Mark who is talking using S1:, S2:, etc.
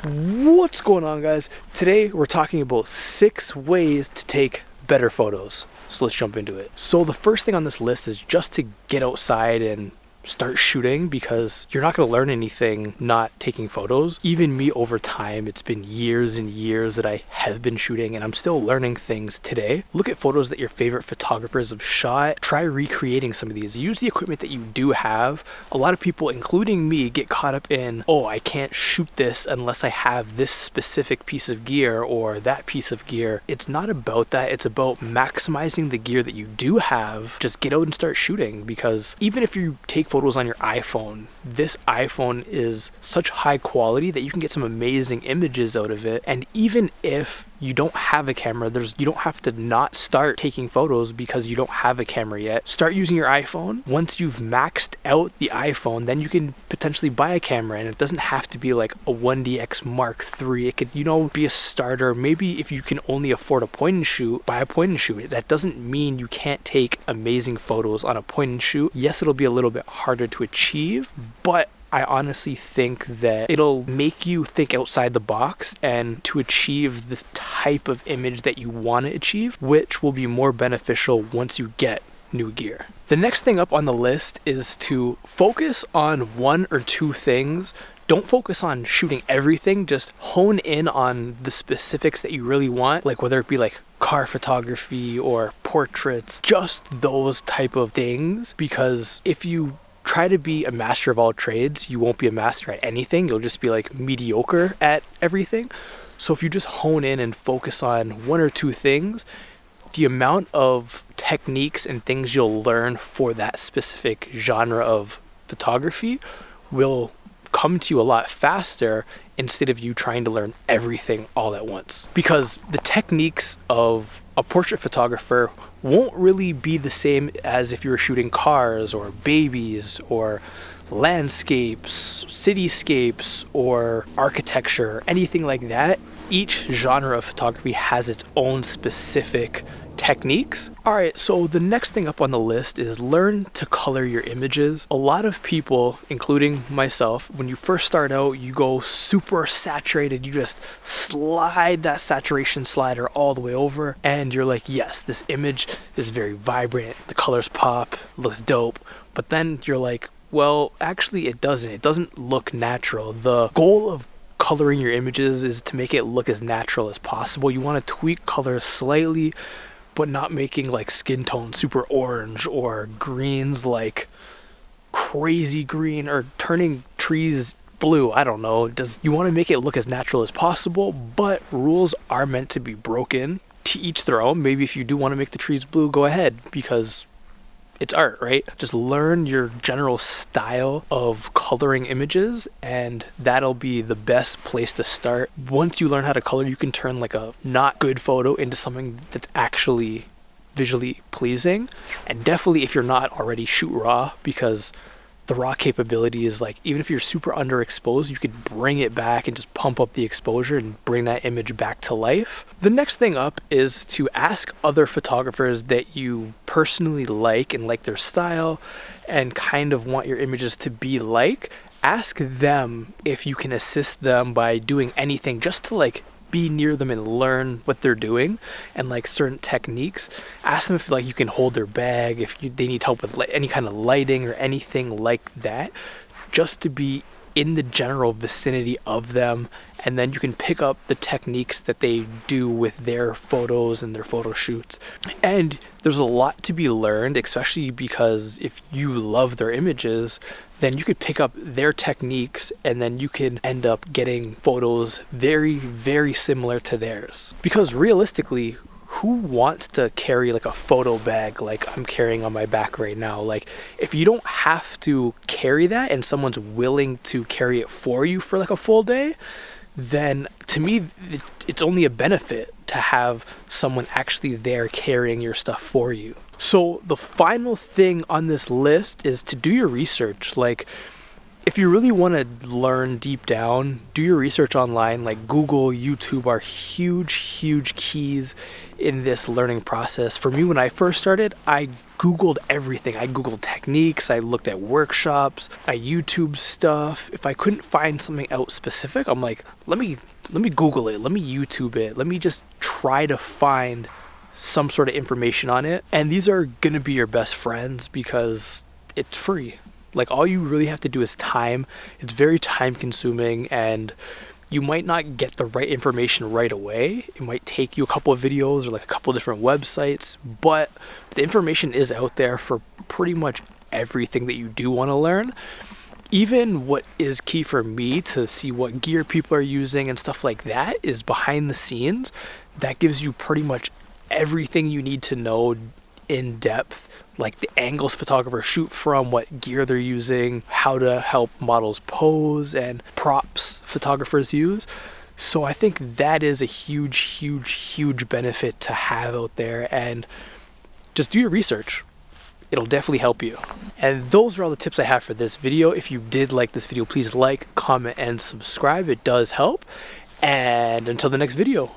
S1: What's going on, guys? Today we're talking about 6 ways to take better photos. So let's jump into it. So the first thing on this list is just to get outside and start shooting, because you're not going to learn anything not taking photos. Even me, over time, it's been years and years that I have been shooting, and I'm still learning things today. Look at photos that your favorite photographers have shot. Try recreating some of these. Use the equipment that you do have. A lot of people, including me, get caught up in, oh, I can't shoot this unless I have this specific piece of gear or that piece of gear. It's not about that. It's about maximizing the gear that you do have. Just get out and start shooting, because even if you take photos on your iPhone, this iPhone is such high quality that you can get some amazing images out of it. And even if you don't have a camera, you don't have to not start taking photos because you don't have a camera yet. Start using your iPhone. Once you've maxed out the iPhone, then you can potentially buy a camera, and it doesn't have to be like a 1DX Mark III. It could, be a starter. Maybe if you can only afford a point and shoot, buy a point and shoot. That doesn't mean you can't take amazing photos on a point and shoot. Yes, it'll be a little bit harder to achieve, but I honestly think that it'll make you think outside the box and to achieve this type of image that you want to achieve, which will be more beneficial once you get new gear. The next thing up on the list is to focus on 1 or 2 things. Don't focus on shooting everything, just hone in on the specifics that you really want, like whether it be like car photography or portraits, just those type of things, because if you try to be a master of all trades, you won't be a master at anything. You'll just be like mediocre at everything. So if you just hone in and focus on 1 or 2 things, the amount of techniques and things you'll learn for that specific genre of photography will come to you a lot faster, instead of you trying to learn everything all at once. Because the techniques of a portrait photographer won't really be the same as if you were shooting cars or babies or landscapes, cityscapes, or architecture, anything like that. Each genre of photography has its own specific techniques. Alright, so the next thing up on the list is learn to color your images. A lot of people, including myself, when you first start out, you go super saturated. You just slide that saturation slider all the way over, and you're like, yes, this image is very vibrant, the colors pop, looks dope. But then you're like, well, actually it doesn't. It doesn't look natural. The goal of coloring your images is to make it look as natural as possible. You want to tweak colors slightly, but not making like skin tone super orange or greens like crazy green, or turning trees blue. I don't know. You want to make it look as natural as possible, but rules are meant to be broken. To each their own. Maybe if you do want to make the trees blue, go ahead, because it's art, right? Just learn your general style of coloring images, and that'll be the best place to start. Once you learn how to color, you can turn like a not good photo into something that's actually visually pleasing. And definitely, if you're not already, shoot raw, because the raw capability is like, even if you're super underexposed, you could bring it back and just pump up the exposure and bring that image back to life. The next thing up is to ask other photographers that you personally like and like their style and kind of want your images to be like. Ask them if you can assist them by doing anything, just to like be near them and learn what they're doing and like certain techniques. Ask them if like you can hold their bag, if they need help with any kind of lighting or anything like that, just to be in the general vicinity of them, and then you can pick up the techniques that they do with their photos and their photo shoots. And there's a lot to be learned, especially because if you love their images, then you could pick up their techniques, and then you can end up getting photos very, very similar to theirs. Because realistically, who wants to carry like a photo bag like I'm carrying on my back right now? Like, if you don't have to carry that and someone's willing to carry it for you for like a full day, then to me, it's only a benefit to have someone actually there carrying your stuff for you. So the final thing on this list is to do your research. Like, If you really want to learn deep down, do your research online. Like Google, YouTube are huge keys in this learning process. For me, when I first started, I Googled everything. I Googled techniques, I looked at workshops, I YouTube stuff. If I couldn't find something out specific, I'm like, let me Google it, let me YouTube it, let me just try to find some sort of information on it. And these are gonna be your best friends because it's free. Like all you really have to do is time. It's very time consuming, and you might not get the right information right away. It might take you a couple of videos or like a couple of different websites, but the information is out there for pretty much everything that you do want to learn. Even what is key for me to see what gear people are using and stuff like that is behind the scenes. That gives you pretty much everything you need to know in depth, like the angles photographers shoot from, what gear they're using, how to help models pose, and props photographers use. So I think that is a huge benefit to have out there, and just do your research. It'll definitely help you. And those are all the tips I have for this video. If you did like this video, please like, comment, and subscribe. It does help. And until the next video,